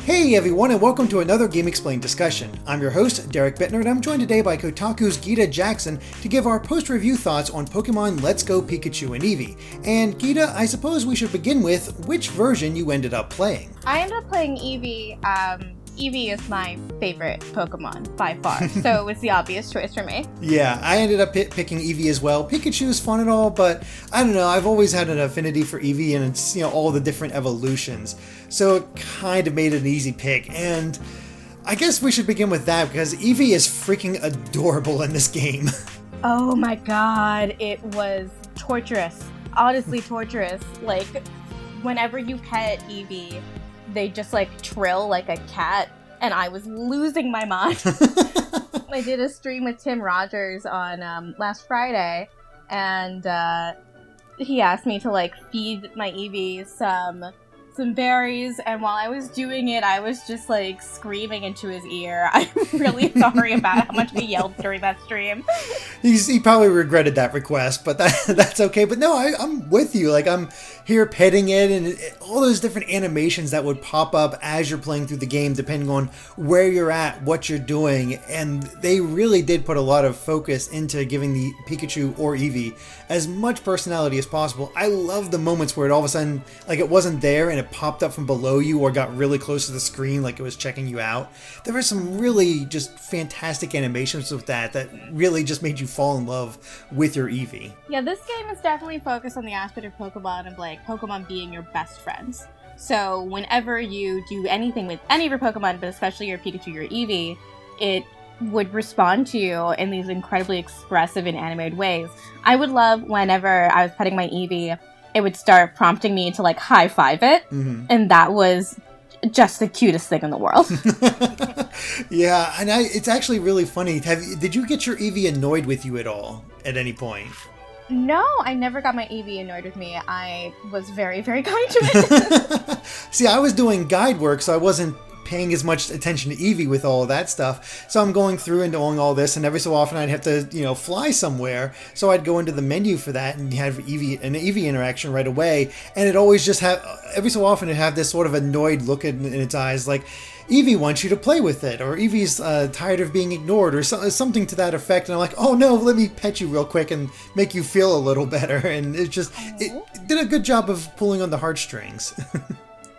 Hey everyone, and welcome to another GameXplain discussion. I'm your host, Derek Bittner, and I'm joined today by Kotaku's Gita Jackson to give our post-review thoughts on Pokemon Let's Go Pikachu and Eevee. And Gita, I suppose we should begin with which version you ended up playing. I ended up playing Eevee. Eevee is my favorite Pokemon by far, so it was the obvious choice for me. Yeah, I ended up picking Eevee as well. Pikachu is fun and all, but I don't know, I've always had an affinity for Eevee and it's, all the different evolutions. So it kind of made it an easy pick, and I guess we should begin with that because Eevee is freaking adorable in this game. Oh my god, it was torturous. Honestly torturous. Like, whenever you pet Eevee, they just trill like a cat, and I was losing my mind. I did a stream with Tim Rogers on last Friday, and he asked me to feed my Eevee some berries, and while I was doing it, I was just screaming into his ear. I'm really sorry about how much we yelled during that stream. He probably regretted that request, but that's okay. But no, I'm with you. I'm here petting it, and all those different animations that would pop up as you're playing through the game, depending on where you're at, what you're doing. And they really did put a lot of focus into giving the Pikachu or Eevee as much personality as possible. I love the moments where it all of a sudden, it wasn't there and it popped up from below you or got really close to the screen like it was checking you out. There were some really just fantastic animations with that really just made you fall in love with your Eevee. Yeah, this game is definitely focused on the aspect of Pokemon and Pokemon being your best friends. So whenever you do anything with any of your Pokemon, but especially your Pikachu, your Eevee, it would respond to you in these incredibly expressive and animated ways. I would love whenever I was petting my Eevee, it would start prompting me to high five it, and that was just the cutest thing in the world. Yeah, and it's actually really funny. Did you get your Eevee annoyed with you at all at any point? No, I never got my Eevee annoyed with me. I was very, very kind to it. See, I was doing guide work, so I wasn't paying as much attention to Eevee with all of that stuff. So I'm going through and doing all this, and every so often I'd have to, fly somewhere. So I'd go into the menu for that and have an Eevee interaction right away. And it always just every so often it'd have this sort of annoyed look in its eyes, like, Eevee wants you to play with it, or Eevee's tired of being ignored, or something to that effect. And I'm like, oh no, let me pet you real quick and make you feel a little better. And it did a good job of pulling on the heartstrings.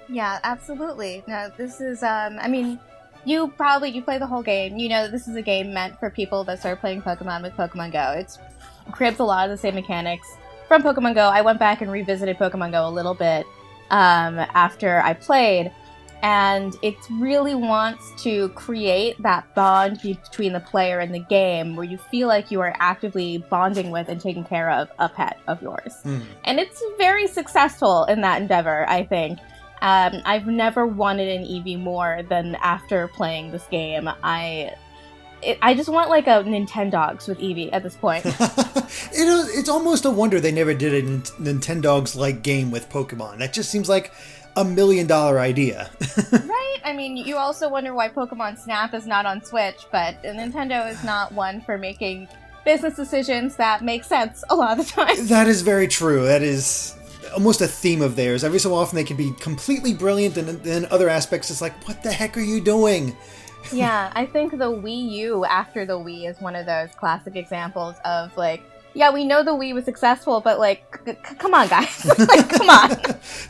Yeah, absolutely. No, this is, you play the whole game. You know this is a game meant for people that start playing Pokemon with Pokemon Go. It cribs a lot of the same mechanics from Pokemon Go. I went back and revisited Pokemon Go a little bit after I played, and it really wants to create that bond between the player and the game where you feel like you are actively bonding with and taking care of a pet of yours. And it's very successful in that endeavor, I think. I've never wanted an Eevee more than after playing this game. I just want a Nintendogs with Eevee at this point. It's almost a wonder they never did a Nintendogs-like game with Pokemon. That just seems like $1 million idea. Right? I mean, you also wonder why Pokemon Snap is not on Switch, but Nintendo is not one for making business decisions that make sense a lot of the time. That is very true. That is almost a theme of theirs. Every so often they can be completely brilliant, and then other aspects it's like, what the heck are you doing? Yeah, I think the Wii U after the Wii is one of those classic examples of yeah, we know the Wii was successful, but come on, guys. Come on.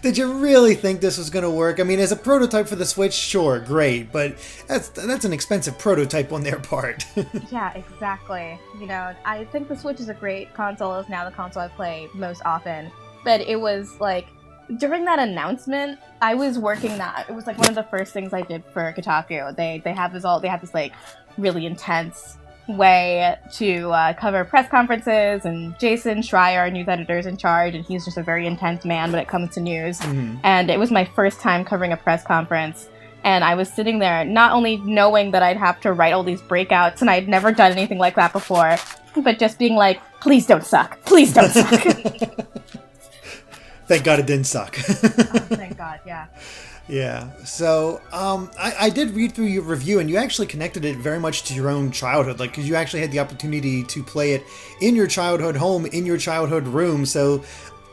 Did you really think this was going to work? I mean, as a prototype for the Switch, sure, great, but that's an expensive prototype on their part. Yeah, exactly. I think the Switch is a great console. It's now the console I play most often. But it was during that announcement, I was working that. It was one of the first things I did for Kotaku. They have this really intense way to cover press conferences, and Jason Schreier, our news editor, is in charge, and he's just a very intense man when it comes to news. And it was my first time covering a press conference, and I was sitting there not only knowing that I'd have to write all these breakouts, and I'd never done anything like that before, but just being please don't suck. Please don't suck. Thank God it didn't suck. Oh, thank God, yeah. Yeah, so I did read through your review, and you actually connected it very much to your own childhood, because you actually had the opportunity to play it in your childhood home, in your childhood room, so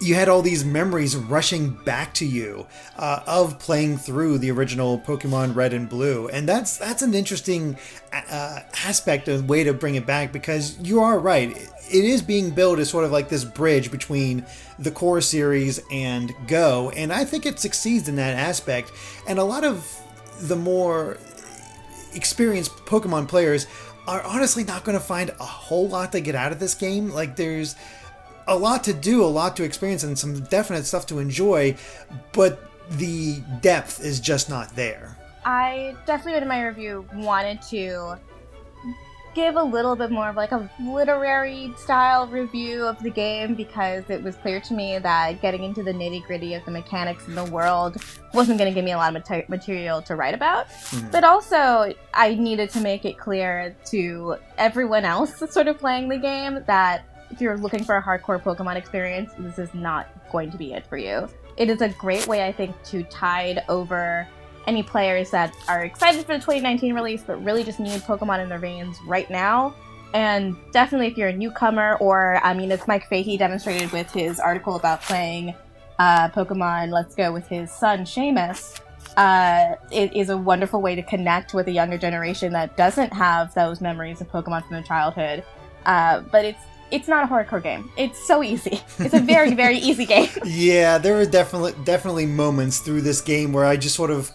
you had all these memories rushing back to you of playing through the original Pokemon Red and Blue. And that's an interesting aspect of way to bring it back, because you are right. It is being built as sort of like this bridge between the core series and Go, and I think it succeeds in that aspect. And a lot of the more experienced Pokemon players are honestly not going to find a whole lot to get out of this game. Like, there's a lot to do, a lot to experience, and some definite stuff to enjoy, but the depth is just not there. I definitely, in my review, wanted to give a little bit more of like a literary style review of the game, because it was clear to me that getting into the nitty-gritty of the mechanics in the world wasn't going to give me a lot of material to write about. But also, I needed to make it clear to everyone else that's sort of playing the game that if you're looking for a hardcore Pokemon experience, this is not going to be it for you. It is a great way, I think, to tide over any players that are excited for the 2019 release but really just need Pokemon in their veins right now. And definitely if you're a newcomer, or, I mean, as Mike Fahey demonstrated with his article about playing Pokemon Let's Go with his son, Seamus, it is a wonderful way to connect with a younger generation that doesn't have those memories of Pokemon from their childhood. But it's not a hardcore game. It's so easy. It's a very, very easy game. Yeah, there were definitely moments through this game where I just sort of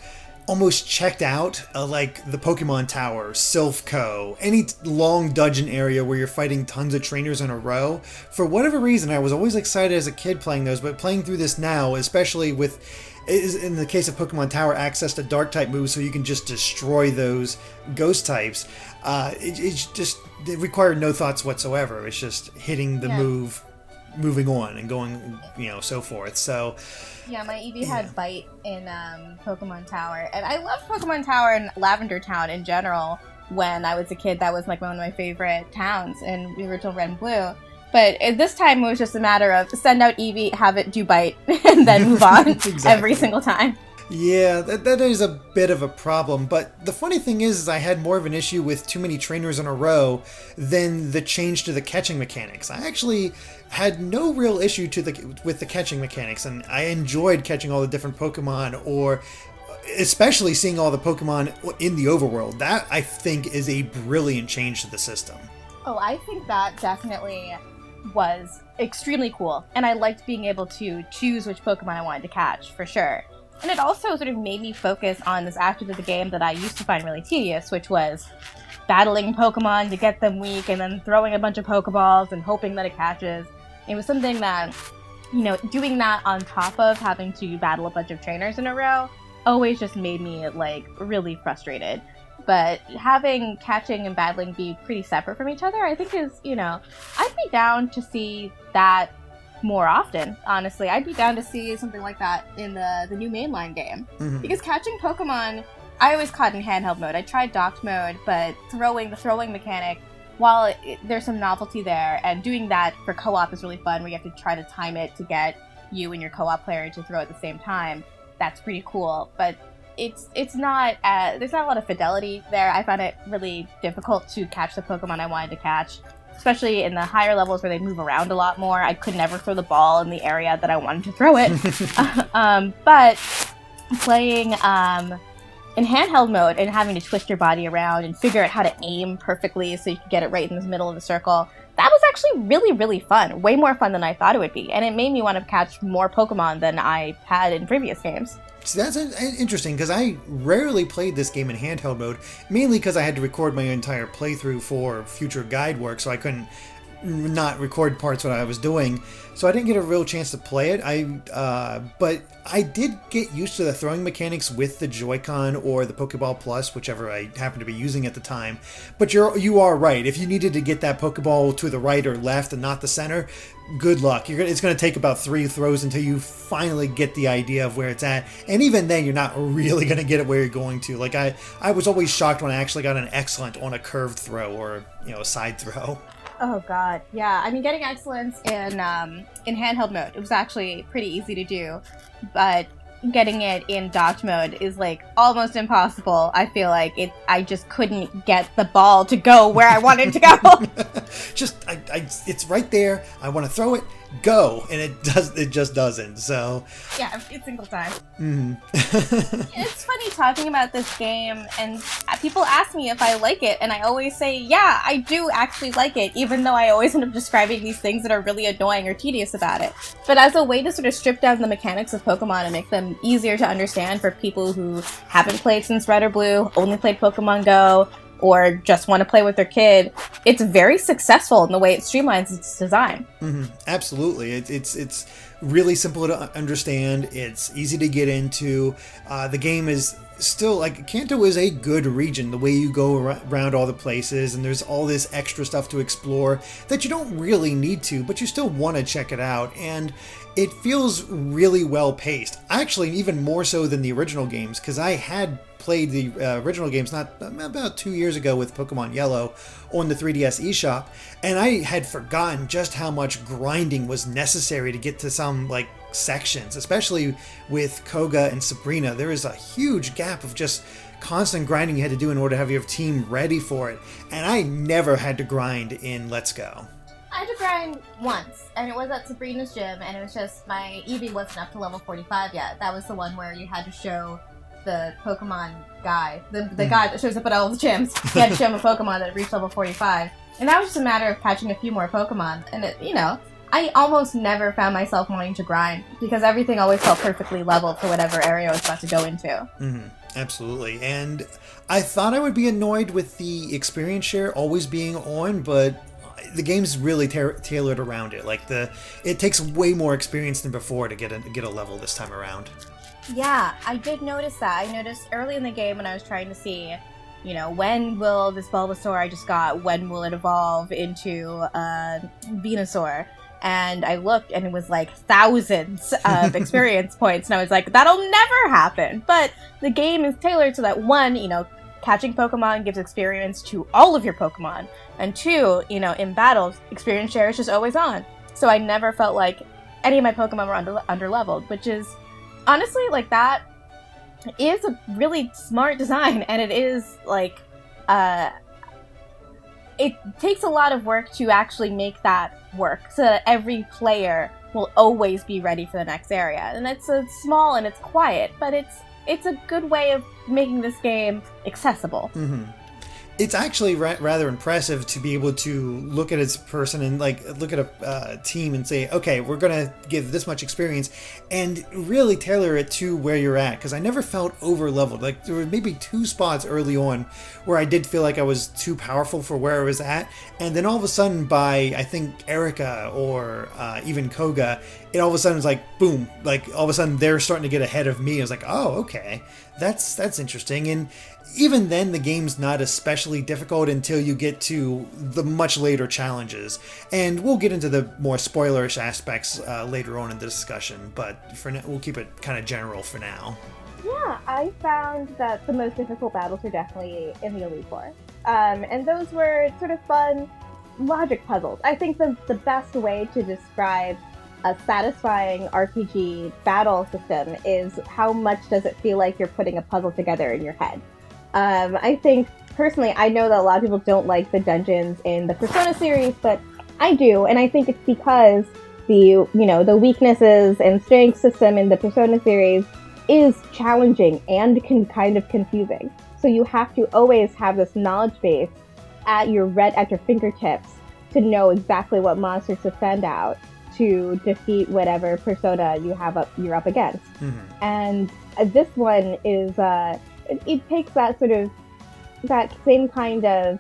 almost checked out, like the Pokemon Tower, Silphco, any long dungeon area where you're fighting tons of trainers in a row. For whatever reason, I was always excited as a kid playing those, but playing through this now, especially with, in the case of Pokemon Tower, access to Dark-type moves so you can just destroy those Ghost types, it required no thoughts whatsoever. It's just hitting the move, moving on, and going, so forth. So yeah, my Eevee had Bite in Pokemon Tower, and I loved Pokemon Tower and Lavender Town in general. When I was a kid, that was like one of my favorite towns in the original Red and Blue. But at this time, it was just a matter of send out Eevee, have it do Bite, and then move on every single time. Yeah, that is a bit of a problem, but the funny thing is I had more of an issue with too many trainers in a row than the change to the catching mechanics. I actually had no real issue with the catching mechanics, and I enjoyed catching all the different Pokemon, or especially seeing all the Pokemon in the overworld. That, I think, is a brilliant change to the system. Oh, I think that definitely was extremely cool, and I liked being able to choose which Pokemon I wanted to catch, for sure. And it also sort of made me focus on this aspect of the game that I used to find really tedious, which was battling Pokemon to get them weak and then throwing a bunch of Pokeballs and hoping that it catches. It was something that, doing that on top of having to battle a bunch of trainers in a row always just made me, really frustrated. But having catching and battling be pretty separate from each other, I think is, I'd be down to see that more often, honestly. I'd be down to see something like that in the new mainline game. Mm-hmm. Because catching Pokemon, I always caught in handheld mode. I tried docked mode, but the throwing mechanic, while there's some novelty there, and doing that for co-op is really fun, where you have to try to time it to get you and your co-op player to throw at the same time. That's pretty cool, but it's not, there's not a lot of fidelity there. I found it really difficult to catch the Pokemon I wanted to catch, especially in the higher levels where they move around a lot more. I could never throw the ball in the area that I wanted to throw it. But playing in handheld mode and having to twist your body around and figure out how to aim perfectly so you can get it right in the middle of the circle, that was actually really, really fun. Way more fun than I thought it would be. And it made me want to catch more Pokemon than I had in previous games. So that's interesting, because I rarely played this game in handheld mode, mainly because I had to record my entire playthrough for future guide work, so I couldn't not record parts what I was doing. So I didn't get a real chance to play it. But I did get used to the throwing mechanics with the Joy-Con or the Pokeball Plus, whichever I happened to be using at the time. But you are right. If you needed to get that Pokeball to the right or left and not the center, good luck. It's going to take about 3 throws until you finally get the idea of where it's at. And even then, you're not really going to get it where you're going to. Like, I was always shocked when I actually got an excellent on a curved throw or, a side throw. Oh god, yeah. I mean, getting excellence in handheld mode, it was actually pretty easy to do, but getting it in docked mode is almost impossible. I feel like I just couldn't get the ball to go where I wanted to go. It's right there. I want to throw it, go, and it just doesn't. So yeah, every single time. Mm-hmm. It's funny talking about this game, and people ask me if I like it, and I always say, yeah, I do actually like it, even though I always end up describing these things that are really annoying or tedious about it. But as a way to sort of strip down the mechanics of Pokemon and make them easier to understand for people who haven't played since Red or Blue, only played Pokemon Go, or just want to play with their kid, it's very successful in the way it streamlines its design. Mm-hmm. Absolutely. It's really simple to understand. It's easy to get into. The game is still, like, Kanto is a good region, the way you go around all the places, and there's all this extra stuff to explore that you don't really need to, but you still want to check it out, and it feels really well paced. Actually, even more so than the original games, because I had played the original games about 2 years ago with Pokemon Yellow on the 3DS eShop, and I had forgotten just how much grinding was necessary to get to some, like, sections, especially with Koga and Sabrina. There is a huge gap of just constant grinding you had to do in order to have your team ready for it, and I never had to grind in Let's Go. I had to grind once, and it was at Sabrina's gym, and it was just my Eevee wasn't up to level 45 yet. That was the one where you had to show the Pokemon guy, the guy that shows up at all the gyms. He had to show him a Pokemon that reached level 45, and that was just a matter of catching a few more Pokemon. And I almost never found myself wanting to grind because everything always felt perfectly leveled for whatever area I was about to go into. Mm-hmm. Absolutely. And I thought I would be annoyed with the experience share always being on, but the game's really tailored around it. Like, it takes way more experience than before to get a level this time around. Yeah, I did notice that. I noticed early in the game when I was trying to see, when will this Bulbasaur I just got, when will it evolve into Venusaur? And I looked, and it was like thousands of experience points, and I was like, that'll never happen. But the game is tailored so that, one, catching Pokemon gives experience to all of your Pokemon, and two, in battles, experience share is just always on. So I never felt like any of my Pokemon were under-leveled, which is, honestly, like, that is a really smart design, and it is, like, it takes a lot of work to actually make that work, so that every player will always be ready for the next area. And it's small and it's quiet, but it's a good way of making this game accessible. Mm-hmm. It's actually rather impressive to be able to look at a person and look at a team and say, okay, we're gonna give this much experience, and really tailor it to where you're at. Because I never felt over leveled. Like, there were maybe 2 spots early on where I did feel like I was too powerful for where I was at, and then all of a sudden, by I think Erica or even Koga, it all of a sudden was like boom, like all of a sudden they're starting to get ahead of me. I was like, oh, okay, that's interesting. And even then, the game's not especially difficult until you get to the much later challenges. And we'll get into the more spoilerish aspects later on in the discussion, but for now, we'll keep it kind of general for now. Yeah, I found that the most difficult battles are definitely in the Elite Four. And those were sort of fun logic puzzles. I think the best way to describe a satisfying RPG battle system is how much does it feel like you're putting a puzzle together in your head. I think, personally, I know that a lot of people don't like the dungeons in the Persona series, but I do, and I think it's because the weaknesses and strength system in the Persona series is challenging and kind of confusing. So you have to always have this knowledge base at your fingertips to know exactly what monsters to send out to defeat whatever persona you're up against. Mm-hmm. And this one is it takes that same kind of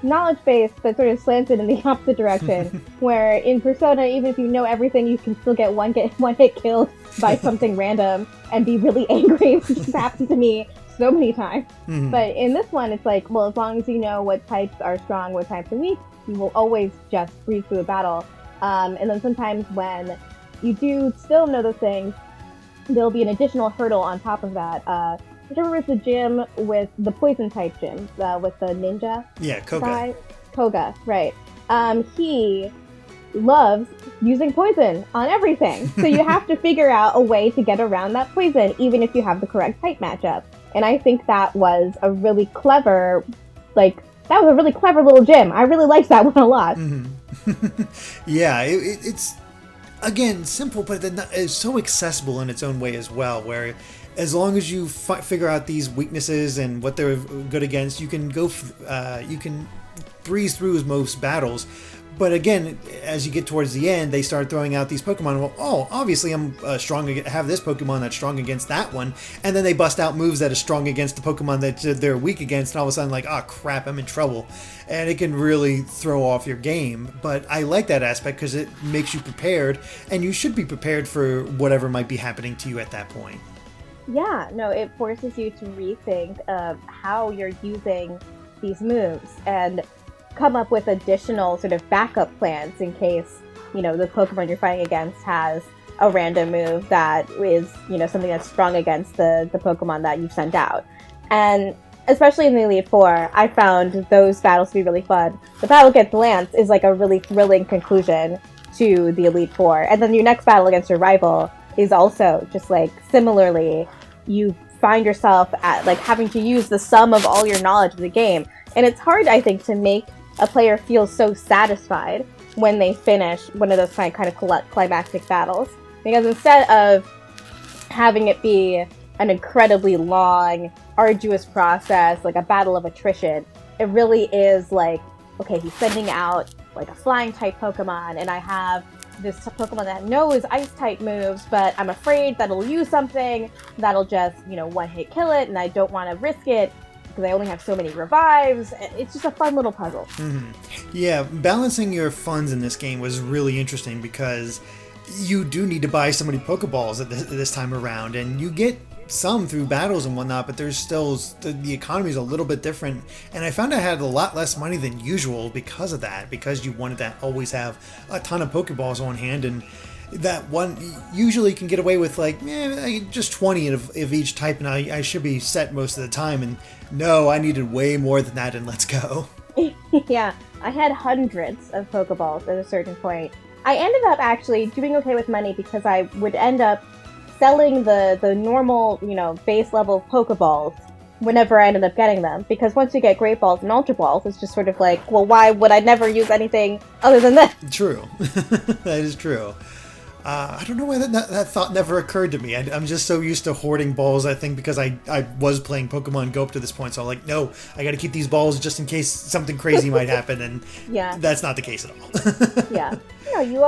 knowledge base, but sort of slants it in the opposite direction. Where in Persona, even if you know everything, you can still get one hit killed by something random and be really angry, which has happened to me so many times. Mm-hmm. But in this one, it's like, well, as long as you know what types are strong, what types are weak, you will always just breeze through a battle. And then sometimes when you do still know those things, there'll be an additional hurdle on top of that. Whichever is the gym with the poison type gym, with the ninja. Yeah, Koga. Guy. Koga, right. He loves using poison on everything. So you have to figure out a way to get around that poison, even if you have the correct type matchup. And I think that was a really clever, that was a really clever little gym. I really liked that one a lot. Yeah, it's, again, simple, but it's so accessible in its own way as well, where as long as you figure out these weaknesses and what they're good against, you can you can breeze through most battles. But again, as you get towards the end, they start throwing out these Pokemon. Well, oh, obviously I'm have this Pokemon that's strong against that one, and then they bust out moves that are strong against the Pokemon that they're weak against, and all of a sudden, like, oh crap, I'm in trouble, and it can really throw off your game. But I like that aspect because it makes you prepared, and you should be prepared for whatever might be happening to you at that point. Yeah, no, it forces you to rethink of how you're using these moves and come up with additional sort of backup plans in case, the Pokemon you're fighting against has a random move that is, something that's strong against the Pokemon that you've sent out. And especially in the Elite Four, I found those battles to be really fun. The battle against Lance is like a really thrilling conclusion to the Elite Four. And then your next battle against your rival is also just like similarly, you find yourself at like having to use the sum of all your knowledge of the game. And it's hard, I think, to make a player feels so satisfied when they finish one of those kind of climactic battles. Because instead of having it be an incredibly long, arduous process, like a battle of attrition, it really is like, okay, he's sending out like a flying type Pokemon, and I have this Pokemon that knows ice type moves, but I'm afraid that it'll use something that'll just, one hit kill it, and I don't want to risk it because I only have so many revives. It's just a fun little puzzle. Yeah, balancing your funds in this game was really interesting because you do need to buy so many Pokeballs at this time around, and you get some through battles and whatnot, but there's still, the economy is a little bit different, and I found I had a lot less money than usual because of that, because you wanted to always have a ton of Pokeballs on hand, and that one usually can get away with like just 20 of each type, and I should be set most of the time, and no, I needed way more than that, and let's go. Yeah, I had hundreds of Pokeballs at a certain point. I ended up actually doing okay with money because I would end up selling the normal, base level Pokeballs whenever I ended up getting them. Because once you get Great Balls and Ultra Balls, it's just sort of like, well, why would I never use anything other than this? True. That is true. I don't know why that thought never occurred to me. I'm just so used to hoarding balls, I think, because I was playing Pokemon Go up to this point. So I'm like, no, I got to keep these balls just in case something crazy might happen. And that's not the case at all. Yeah. You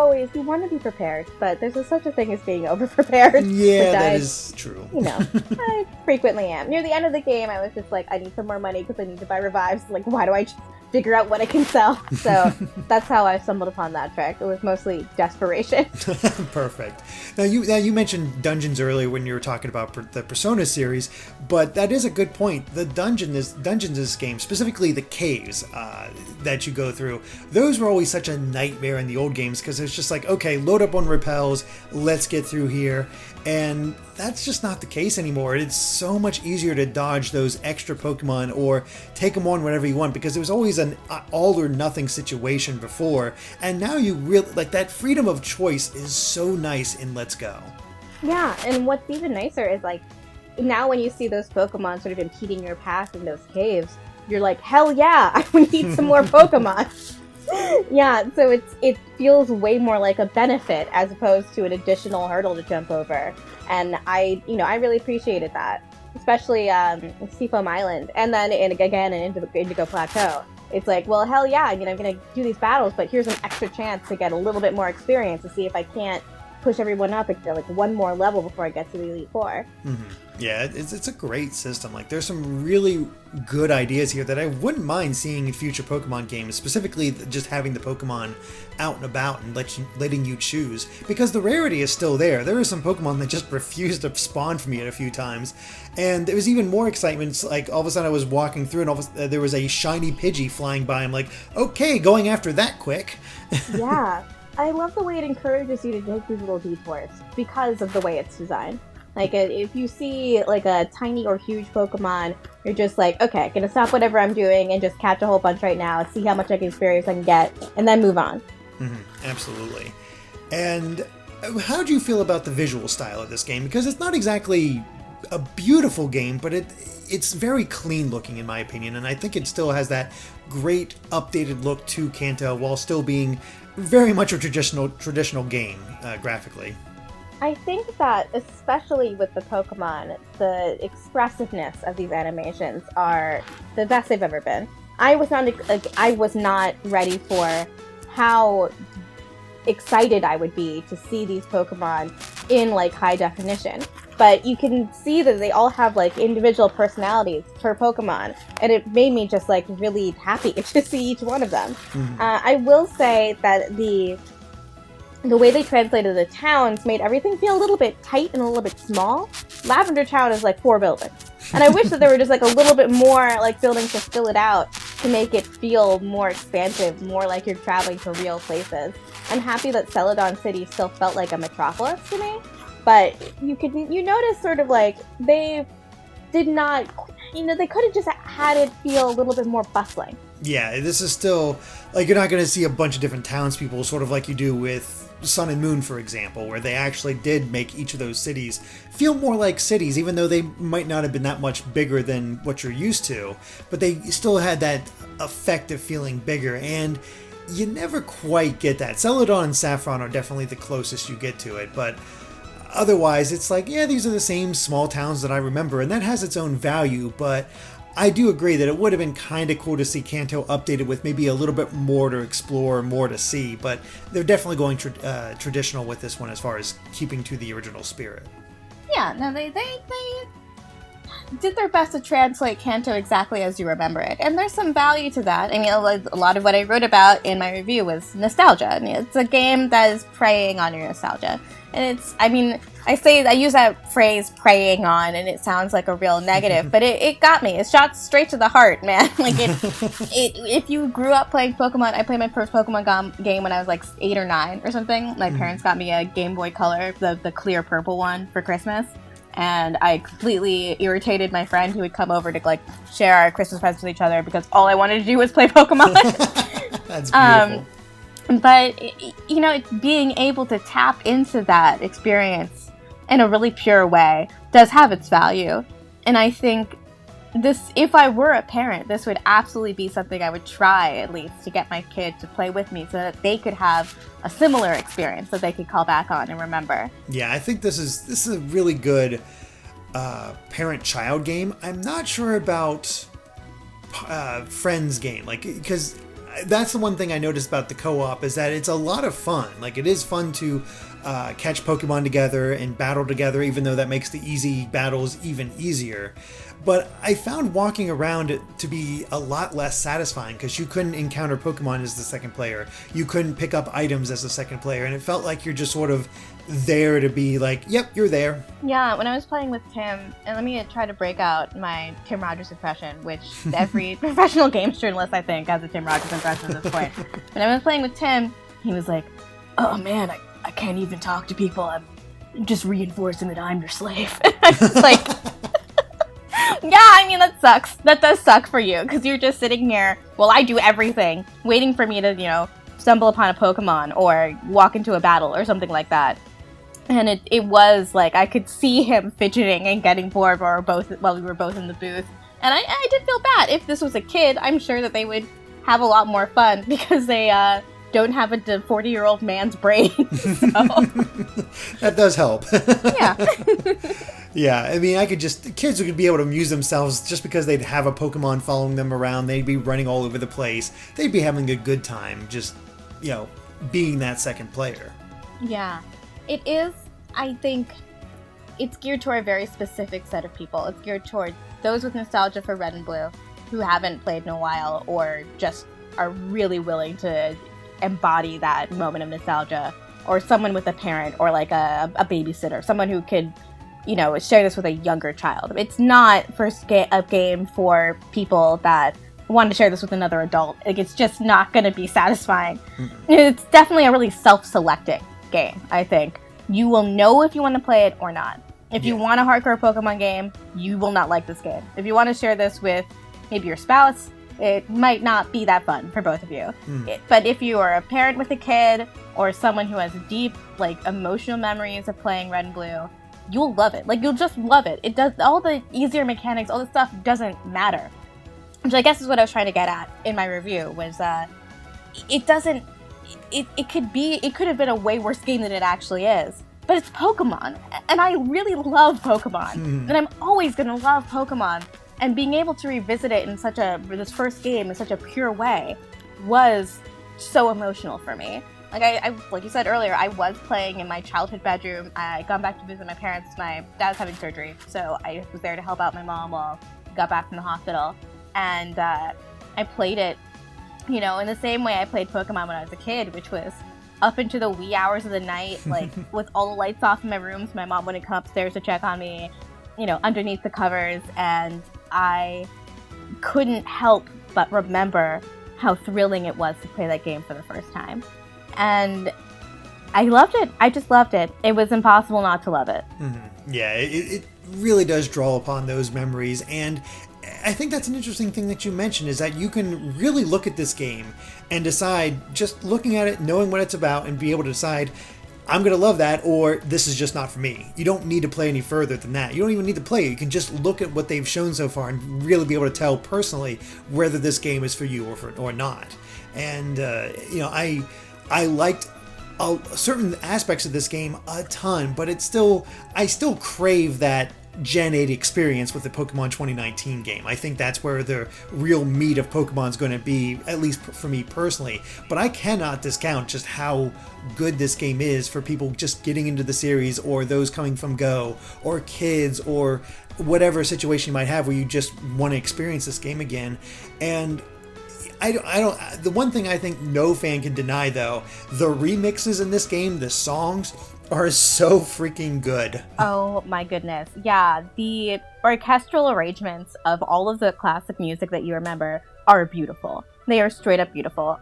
want to be prepared, but there's such a thing as being over-prepared. Yeah, that is true. I frequently am. Near the end of the game, I was just like, I need some more money because I need to buy revives. Like, why do I just figure out what I can sell? So that's how I stumbled upon that trick. It was mostly desperation. Perfect. Now you mentioned dungeons earlier when you were talking about the Persona series, but that is a good point. The dungeons in this game, specifically the caves that you go through, those were always such a nightmare in the old games because it's just like, okay, load up on repels, let's get through here. And that's just not the case anymore. It's so much easier to dodge those extra Pokemon or take them on whenever you want, because it was always an all or nothing situation before. And now you really, like, that freedom of choice is so nice in Let's Go. Yeah, and what's even nicer is, like, now when you see those Pokemon sort of impeding your path in those caves, you're like, hell yeah, I need some more Pokemon. Yeah, so it feels way more like a benefit as opposed to an additional hurdle to jump over, and I really appreciated that, especially Seafoam Island, and then again in Indigo Plateau. It's like, well, hell yeah, I'm gonna do these battles, but here's an extra chance to get a little bit more experience to see if I can't push everyone up like one more level before I get to the Elite Four. Mm-hmm. Yeah, it's a great system. Like, there's some really good ideas here that I wouldn't mind seeing in future Pokemon games, specifically just having the Pokemon out and about and letting you choose, because the rarity is still there. There are some Pokemon that just refused to spawn for me a few times, and there was even more excitement. It's like, all of a sudden I was walking through and there was a shiny Pidgey flying by. I'm like, okay, going after that quick. Yeah, I love the way it encourages you to take these little detours because of the way it's designed. Like, if you see, like, a tiny or huge Pokemon, you're just like, okay, gonna stop whatever I'm doing and just catch a whole bunch right now, see how much experience I can get, and then move on. Mm-hmm. Absolutely. And how do you feel about the visual style of this game? Because it's not exactly a beautiful game, but it's very clean looking in my opinion, and I think it still has that great updated look to Kanto while still being very much a traditional game graphically. I think that especially with the Pokemon, the expressiveness of these animations are the best they've ever been. I was not ready for how excited I would be to see these Pokemon in like high definition. But you can see that they all have like individual personalities per Pokemon, and it made me just like really happy to see each one of them. Mm-hmm. I will say that the way they translated the towns made everything feel a little bit tight and a little bit small. Lavender Town is like 4 buildings. And I wish that there were just like a little bit more like buildings to fill it out to make it feel more expansive, more like you're traveling to real places. I'm happy that Celadon City still felt like a metropolis to me. But you notice sort of like they did not, they could have just had it feel a little bit more bustling. Yeah, this is still, like, you're not going to see a bunch of different townspeople, sort of like you do with Sun and Moon, for example, where they actually did make each of those cities feel more like cities, even though they might not have been that much bigger than what you're used to. But they still had that effect of feeling bigger, and you never quite get that. Celadon and Saffron are definitely the closest you get to it, but otherwise it's like, yeah, these are the same small towns that I remember, and that has its own value, but I do agree that it would have been kind of cool to see Kanto updated with maybe a little bit more to explore, more to see, but they're definitely going traditional with this one as far as keeping to the original spirit. Yeah, no, they did their best to translate Kanto exactly as you remember it, and there's some value to that. I mean, a lot of what I wrote about in my review was nostalgia. I mean, it's a game that is preying on your nostalgia. And I use that phrase preying on, and it sounds like a real negative, but it got me. It shot straight to the heart, man. Like, if you grew up playing Pokemon, I played my first Pokemon game when I was like 8 or 9 or something. My parents got me a Game Boy Color, the clear purple one, for Christmas. And I completely irritated my friend who would come over to like share our Christmas presents with each other because all I wanted to do was play Pokemon. That's beautiful. But, it's being able to tap into that experience in a really pure way does have its value. And I think if I were a parent, this would absolutely be something I would try at least to get my kid to play with me so that they could have a similar experience that they could call back on and remember. Yeah, I think this is a really good parent-child game. I'm not sure about friends game, because that's the one thing I noticed about the co-op is that it's a lot of fun. Like, it is fun to catch Pokemon together and battle together, even though that makes the easy battles even easier. But I found walking around it to be a lot less satisfying because you couldn't encounter Pokemon as the second player. You couldn't pick up items as the second player, and it felt like you're just sort of there to be like, yep, you're there. Yeah, when I was playing with Tim, and let me try to break out my Tim Rogers impression, which every professional games journalist, I think, has a Tim Rogers impression at this point. When I was playing with Tim, he was like, oh man, I can't even talk to people. I'm just reinforcing that I'm your slave. I was like, yeah, I mean, that sucks. That does suck for you, because you're just sitting here while I do everything, waiting for me to, stumble upon a Pokemon or walk into a battle or something like that. And it was like I could see him fidgeting and getting bored while we were both in the booth. And I did feel bad. If this was a kid, I'm sure that they would have a lot more fun because they don't have a 40-year-old man's brain. So. That does help. Yeah. Yeah, I mean, kids would be able to amuse themselves just because they'd have a Pokemon following them around. They'd be running all over the place. They'd be having a good time just, being that second player. Yeah. It is, I think, it's geared toward a very specific set of people. It's geared toward those with nostalgia for Red and Blue who haven't played in a while or just are really willing to embody that moment of nostalgia, or someone with a parent or like a babysitter, someone who could, share this with a younger child. It's not a game for people that want to share this with another adult. Like, it's just not going to be satisfying. Mm-hmm. It's definitely a really self-selecting game, I think. You will know if you want to play it or not. If you want a hardcore Pokemon game, you will not like this game. If you want to share this with maybe your spouse, it might not be that fun for both of you. But if you are a parent with a kid or someone who has deep, emotional memories of playing Red and Blue, you'll love it. Like, you'll just love it. It does, all the easier mechanics, all the stuff doesn't matter. Which I guess is what I was trying to get at in my review, was it doesn't, it could have been a way worse game than it actually is. But it's Pokemon, and I really love Pokemon, and I'm always gonna love Pokemon. And being able to revisit it in this first game in such a pure way was so emotional for me. Like I like you said earlier, I was playing in my childhood bedroom. I gone back to visit my parents. My dad's having surgery, so I was there to help out my mom while I got back from the hospital. And I played it, in the same way I played Pokemon when I was a kid, which was up into the wee hours of the night, like with all the lights off in my room, so my mom wouldn't come upstairs to check on me, underneath the covers. And I couldn't help but remember how thrilling it was to play that game for the first time. And I loved it. I just loved it. It was impossible not to love it. Mm-hmm. Yeah, it really does draw upon those memories. And I think that's an interesting thing that you mentioned, is that you can really look at this game and decide, just looking at it, knowing what it's about, and be able to decide, I'm going to love that, or this is just not for me. You don't need to play any further than that. You don't even need to play it. You can just look at what they've shown so far and really be able to tell personally whether this game is for you or not. And, I liked certain aspects of this game a ton, but I still crave that Gen 8 experience with the Pokemon 2019 game. I think that's where the real meat of Pokemon is going to be, at least for me personally. But I cannot discount just how good this game is for people just getting into the series, or those coming from Go, or kids, or whatever situation you might have where you just want to experience this game again. And I don't. The one thing I think no fan can deny, though, the remixes in this game, the songs, are so freaking good. Oh my goodness. Yeah, the orchestral arrangements of all of the classic music that you remember are beautiful. They are straight up beautiful.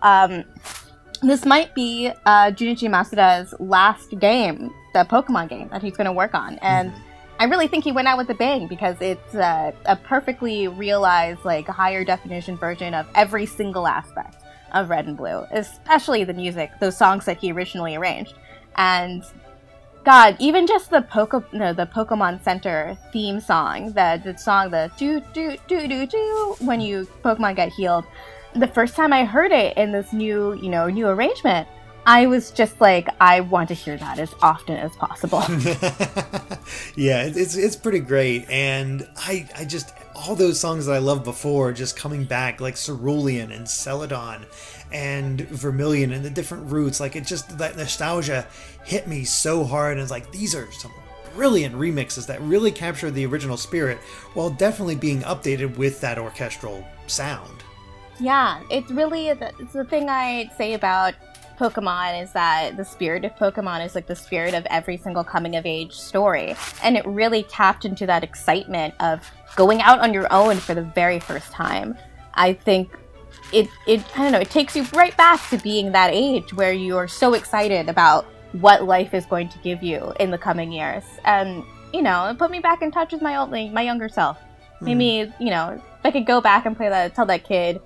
This might be Junichi Masuda's last game, the Pokemon game that he's going to work on. And I really think he went out with a bang, because it's a perfectly realized, like, higher definition version of every single aspect of Red and Blue, especially the music, those songs that he originally arranged. And God, even just the Pokemon Center theme song, the song, the do do do do do, when you Pokemon get healed. The first time I heard it in this new arrangement, I was just like, I want to hear that as often as possible. Yeah, it's pretty great, and I just, all those songs that I loved before just coming back, like Cerulean and Celadon and Vermilion and the different routes, like, it just, that nostalgia hit me so hard, and it's like, these are some brilliant remixes that really capture the original spirit while definitely being updated with that orchestral sound. Yeah, it's the thing I say about Pokemon, is that the spirit of Pokemon is like the spirit of every single coming of age story, and it really tapped into that excitement of going out on your own for the very first time. I think it I don't know, it takes you right back to being that age where you're so excited about what life is going to give you in the coming years, and it put me back in touch with my younger self. Maybe if I could go back and tell that kid,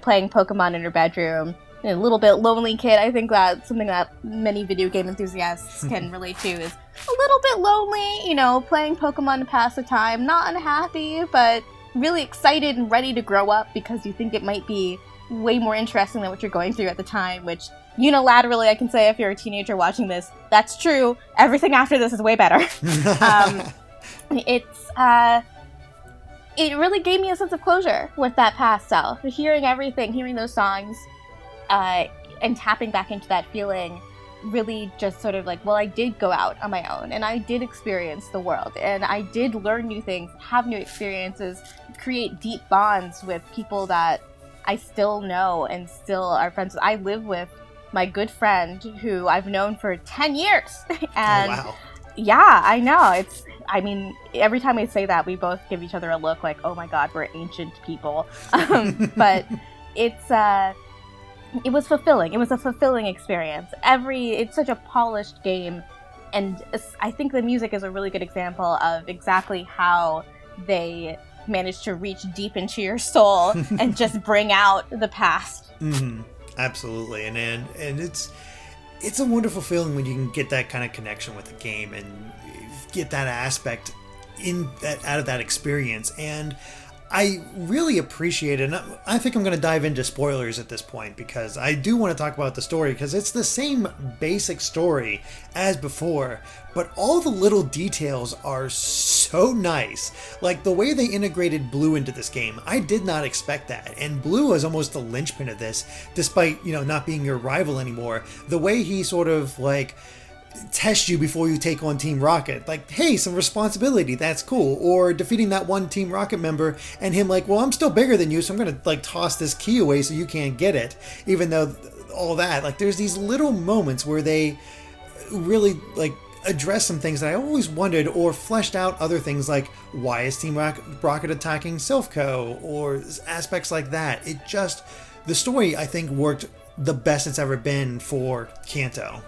playing Pokemon in her bedroom, a little bit lonely kid. I think that's something that many video game enthusiasts can relate to, is a little bit lonely, playing Pokemon to pass the time, not unhappy, but really excited and ready to grow up because you think it might be way more interesting than what you're going through at the time, which unilaterally I can say, if you're a teenager watching this, that's true. Everything after this is way better. It really gave me a sense of closure with that past self. Hearing everything, hearing those songs, and tapping back into that feeling, really just sort of like, well, I did go out on my own, and I did experience the world, and I did learn new things, have new experiences, create deep bonds with people that I still know and still are friends with. I live with my good friend who I've known for 10 years. And oh, wow. Yeah, I know. Every time we say that, we both give each other a look like, oh my God, we're ancient people. But it was fulfilling. It was a fulfilling experience. It's such a polished game, and I think the music is a really good example of exactly how they managed to reach deep into your soul and just bring out the past. Mm-hmm. Absolutely, and it's a wonderful feeling when you can get that kind of connection with the game and get that aspect out of that experience. And I really appreciate it. And I think I'm going to dive into spoilers at this point, because I do want to talk about the story, because it's the same basic story as before, but all the little details are so nice. Like the way they integrated Blue into this game, I did not expect that. And Blue is almost the linchpin of this, despite, not being your rival anymore. The way he sort of like test you before you take on Team Rocket, like, hey, some responsibility, that's cool. Or defeating that one Team Rocket member and him like, well, I'm still bigger than you, so I'm gonna like toss this key away so you can't get it, even though all that, like, there's these little moments where they really like address some things that I always wondered, or fleshed out other things like, why is Team Rocket attacking Silphco, or aspects like that. The story, I think, worked the best it's ever been for Kanto.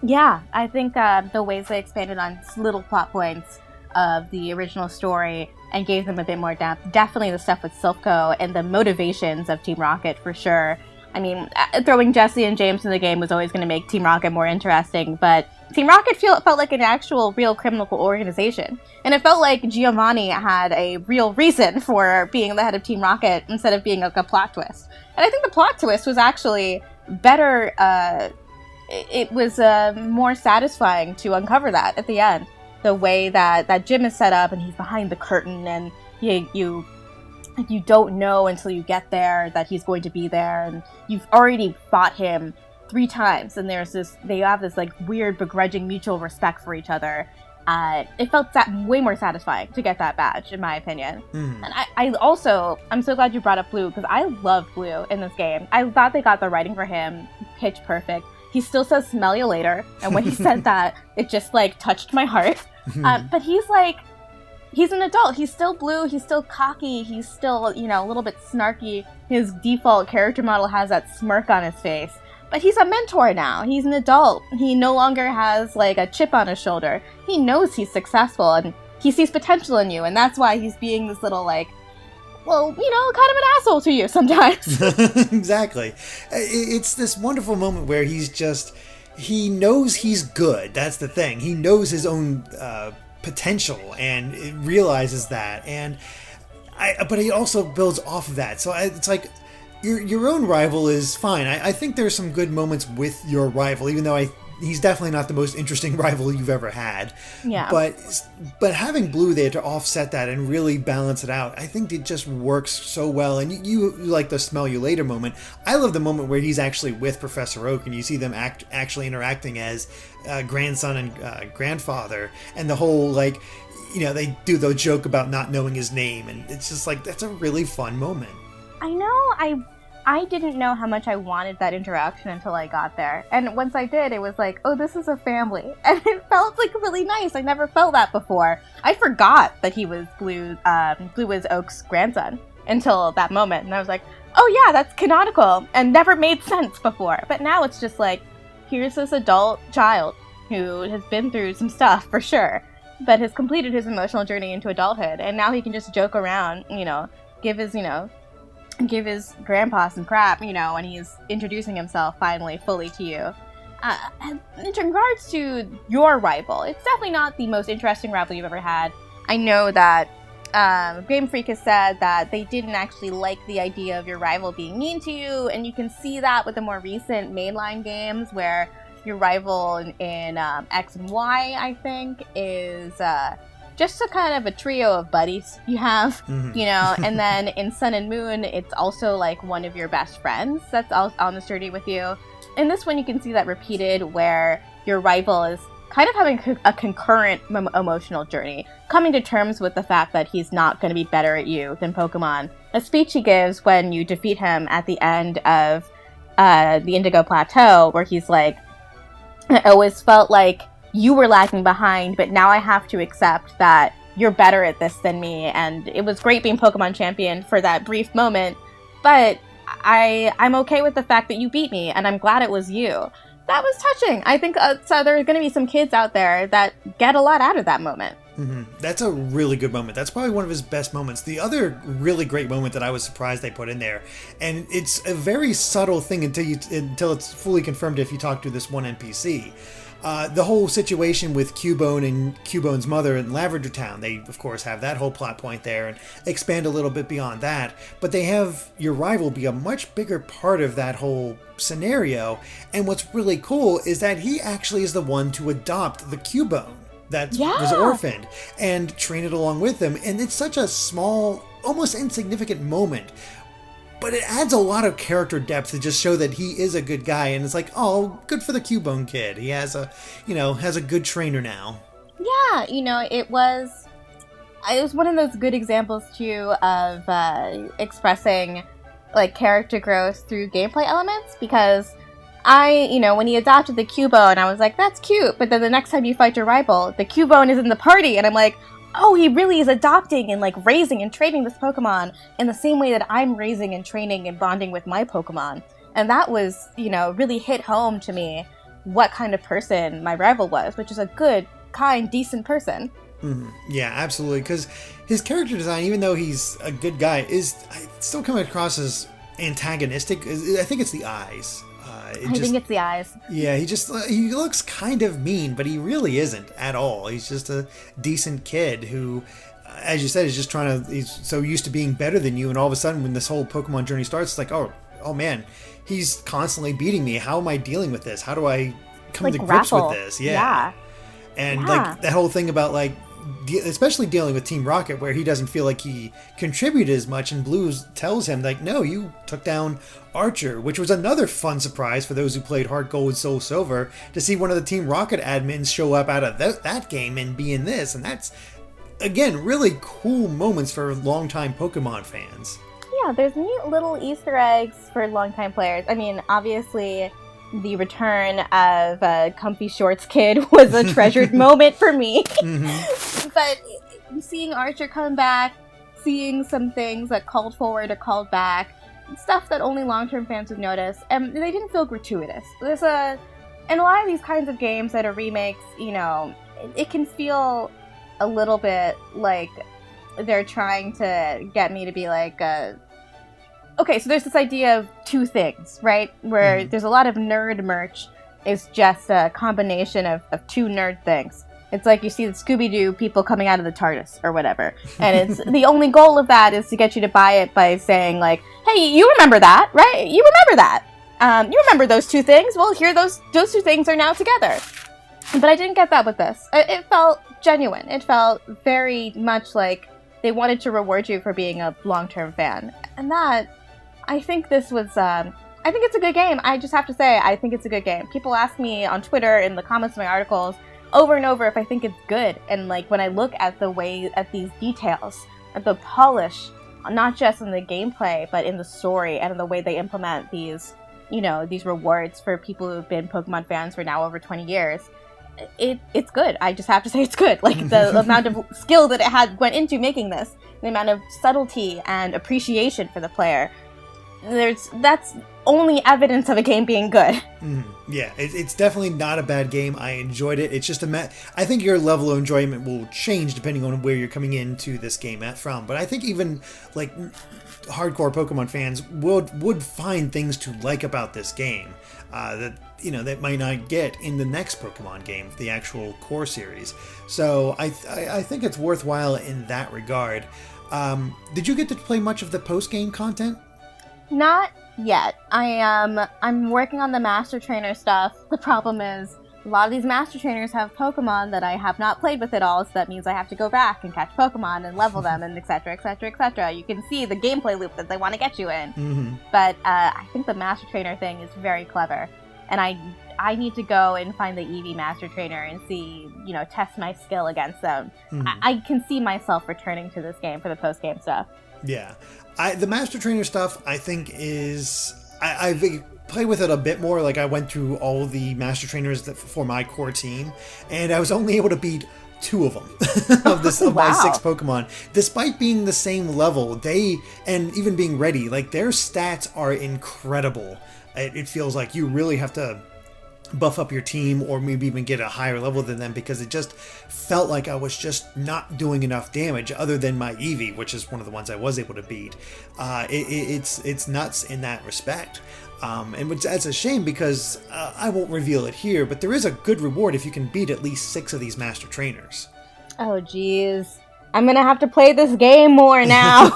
Yeah, I think the ways they expanded on little plot points of the original story and gave them a bit more depth. Definitely the stuff with Silphco and the motivations of Team Rocket, for sure. I mean, throwing Jesse and James in the game was always going to make Team Rocket more interesting, but Team Rocket felt like an actual real criminal organization. And it felt like Giovanni had a real reason for being the head of Team Rocket instead of being like a plot twist. And I think the plot twist was actually better. It was more satisfying to uncover that at the end. The way that gym is set up and he's behind the curtain, and you don't know until you get there that he's going to be there, and you've already fought him 3 times, and they have this like weird begrudging mutual respect for each other. It felt way more satisfying to get that badge, in my opinion. And I'm so glad you brought up Blue, because I loved Blue in this game. I thought they got the writing for him pitch perfect. He still says "smell you later," and when he said that, it just like touched my heart. But he's an adult. He's still Blue. He's still cocky. He's still, a little bit snarky. His default character model has that smirk on his face. But he's a mentor now. He's an adult. He no longer has like a chip on his shoulder. He knows he's successful, and he sees potential in you, and that's why he's being this little like, well, kind of an asshole to you sometimes. Exactly. It's this wonderful moment where he knows he's good. That's the thing. He knows his own potential and realizes that. But he also builds off of that. So it's like your own rival is fine. I think there's some good moments with your rival, even though he's definitely not the most interesting rival you've ever had. Yeah. But having Blue there to offset that and really balance it out, I think it just works so well. And you like the "smell you later" moment. I love the moment where he's actually with Professor Oak and you see them actually interacting as grandson and grandfather, and the whole like, they do the joke about not knowing his name, and it's just like, that's a really fun moment. I know. I didn't know how much I wanted that interaction until I got there. And once I did, it was like, oh, this is a family. And it felt like really nice. I never felt that before. I forgot that he was Blue was Oak's grandson until that moment. And I was like, oh yeah, that's canonical and never made sense before. But now it's just like, here's this adult child who has been through some stuff for sure, but has completed his emotional journey into adulthood. And now he can just joke around, give his grandpa some crap, when he's introducing himself finally fully to you. And in regards to your rival, it's definitely not the most interesting rival you've ever had. I know that Game Freak has said that they didn't actually like the idea of your rival being mean to you, and you can see that with the more recent mainline games where your rival in X and Y, I think, is just a kind of a trio of buddies you have, and then in Sun and Moon, it's also like one of your best friends that's on this journey with you. In this one, you can see that repeated, where your rival is kind of having a concurrent emotional journey, coming to terms with the fact that he's not going to be better at you than Pokemon. A speech he gives when you defeat him at the end of the Indigo Plateau, where he's like, I always felt like you were lagging behind, but now I have to accept that you're better at this than me. And it was great being Pokemon champion for that brief moment, but I'm okay with the fact that you beat me, and I'm glad it was you. That was touching. I think so there are going to be some kids out there that get a lot out of that moment. Mm-hmm. That's a really good moment. That's probably one of his best moments. The other really great moment that I was surprised they put in there, and it's a very subtle thing until it's fully confirmed if you talk to this one NPC. The whole situation with Cubone and Cubone's mother in Lavender Town, they of course have that whole plot point there and expand a little bit beyond that, but they have your rival be a much bigger part of that whole scenario. And what's really cool is that he actually is the one to adopt the Cubone that was orphaned and train it along with him. And it's such a small, almost insignificant moment, but it adds a lot of character depth to just show that he is a good guy. And it's like, oh, good for the Cubone kid. He has a good trainer now. Yeah, it was one of those good examples too of expressing like character growth through gameplay elements, because when he adopted the Cubone, I was like, that's cute. But then the next time you fight your rival, the Cubone is in the party, and I'm like, oh, he really is adopting and like raising and training this Pokemon in the same way that I'm raising and training and bonding with my Pokemon. And that was, really hit home to me what kind of person my rival was, which is a good, kind, decent person. Mm-hmm. Yeah, absolutely. Because his character design, even though he's a good guy, is still coming across as antagonistic. I think it's the eyes. I think it's the eyes. Yeah, he looks kind of mean, but he really isn't at all. He's just a decent kid who, as you said, is just he's so used to being better than you, and all of a sudden when this whole Pokemon journey starts, it's like, oh man, he's constantly beating me. How am I dealing with this? How do I come to grips with this? Yeah. And like that whole thing about like, especially dealing with Team Rocket, where he doesn't feel like he contributed as much, and Blue tells him like, no, you took down Archer, which was another fun surprise for those who played Heart Gold and Soul Silver, to see one of the Team Rocket admins show up out of that game and be in this. And that's, again, really cool moments for longtime Pokemon fans. Yeah, there's neat little Easter eggs for longtime players. I mean, obviously the return of Comfy Shorts Kid was a treasured moment for me. Mm-hmm. But seeing Archer come back, seeing some things that called forward or called back, stuff that only long-term fans would notice, and they didn't feel gratuitous. And a lot of these kinds of games that are remakes, it can feel a little bit like they're trying to get me to be like, okay, so there's this idea of two things, right? Where there's a lot of nerd merch. It's just a combination of two nerd things. It's like you see the Scooby-Doo people coming out of the TARDIS or whatever. And it's the only goal of that is to get you to buy it by saying like, hey, you remember that, right? You remember that. You remember those two things? Well, here those two things are now together. But I didn't get that with this. It felt genuine. It felt very much like they wanted to reward you for being a long-term fan. And that, I think this was, I think it's a good game. I just have to say, I think it's a good game. People ask me on Twitter, in the comments of my articles, over and over if I think it's good. And like when I look at these details, at the polish, not just in the gameplay, but in the story and in the way they implement these, these rewards for people who've been Pokemon fans for now over 20 years, it's good. I just have to say it's good. Like the amount of skill that it went into making this, the amount of subtlety and appreciation for the player. That's only evidence of a game being good. Yeah, it's definitely not a bad game. I enjoyed it. It's just I think your level of enjoyment will change depending on where you're coming into this game from. But I think even like hardcore Pokemon fans would find things to like about this game that might not get in the next Pokemon game, the actual core series. So I think it's worthwhile in that regard. Did you get to play much of the post-game content? Not yet. I'm working on the Master Trainer stuff. The problem is, a lot of these Master Trainers have Pokemon that I have not played with at all, so that means I have to go back and catch Pokemon and level them and etc, etc, etc. You can see the gameplay loop that they want to get you in. Mm-hmm. But I think the Master Trainer thing is very clever. And I need to go and find the Eevee Master Trainer and see, test my skill against them. Mm-hmm. I can see myself returning to this game for the post-game stuff. Yeah. The Master Trainer stuff, I think, is... I've played with it a bit more. Like, I went through all the Master Trainers for my core team, and I was only able to beat 2 of them of my 6 Pokemon. Despite being the same level, and even being ready, like, their stats are incredible. It feels like you really have to buff up your team or maybe even get a higher level than them, because it just felt like I was just not doing enough damage other than my Eevee, which is one of the ones I was able to beat. It's nuts in that respect. And that's a shame because I won't reveal it here, but there is a good reward if you can beat at least 6 of these master trainers. Oh, geez. I'm going to have to play this game more now.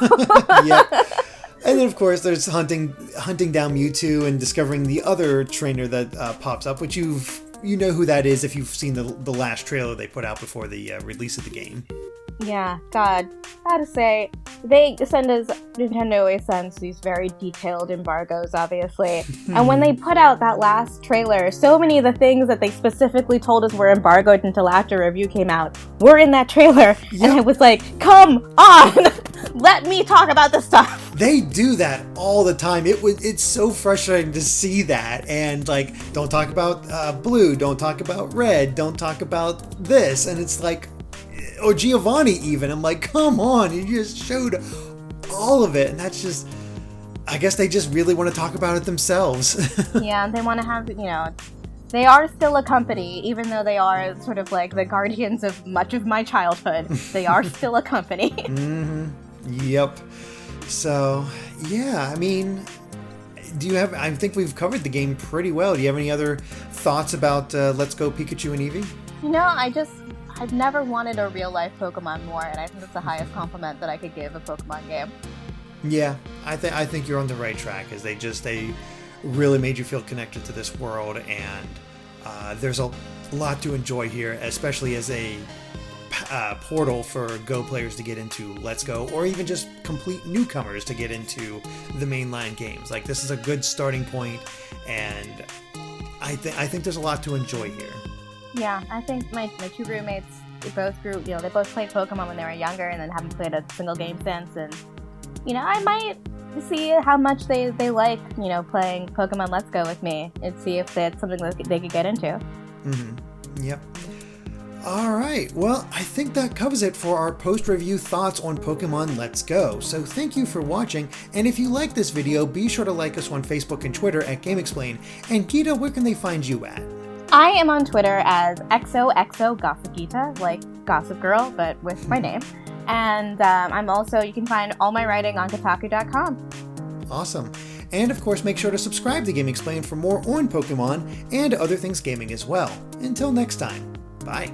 Yep. And then, of course, there's hunting down Mewtwo and discovering the other trainer that pops up, which you know who that is if you've seen the last trailer they put out before the release of the game. Yeah, God. I gotta say, Nintendo always sends these very detailed embargoes, obviously. And when they put out that last trailer, so many of the things that they specifically told us were embargoed until after review came out were in that trailer. Yep. And I was like, come on! Let me talk about this stuff! They do that all the time. It's so frustrating to see that. And, like, don't talk about blue, don't talk about red, don't talk about this. And it's like, or Giovanni even. I'm like, come on, you just showed all of it. And that's just, I guess they just really want to talk about it themselves. Yeah, they want to have, they are still a company, even though they are sort of like the guardians of much of my childhood. They are still a company. Mm-hmm. Yep. So, yeah, I mean, I think we've covered the game pretty well. Do you have any other thoughts about Let's Go Pikachu and Eevee? I've never wanted a real-life Pokemon more, and I think that's the highest compliment that I could give a Pokemon game. Yeah, I think you're on the right track, as they really made you feel connected to this world, and there's a lot to enjoy here, especially as a portal for Go players to get into Let's Go, or even just complete newcomers to get into the mainline games. Like, this is a good starting point, and I think there's a lot to enjoy here. Yeah, I think my 2 roommates, they both played Pokemon when they were younger and then haven't played a single game since, and I might see how much they like playing Pokemon Let's Go with me and see if that's something that they could get into. Mm-hmm. Yep. All right, well, I think that covers it for our post-review thoughts on Pokemon Let's Go. So thank you for watching, and if you like this video, be sure to like us on Facebook and Twitter at GameXplain. And Gita, where can they find you at? I am on Twitter as XOXO like Gossip Girl, but with my name. And you can find all my writing on Kotaku.com. Awesome. And of course, make sure to subscribe to GameXplain for more on Pokemon and other things gaming as well. Until next time, bye.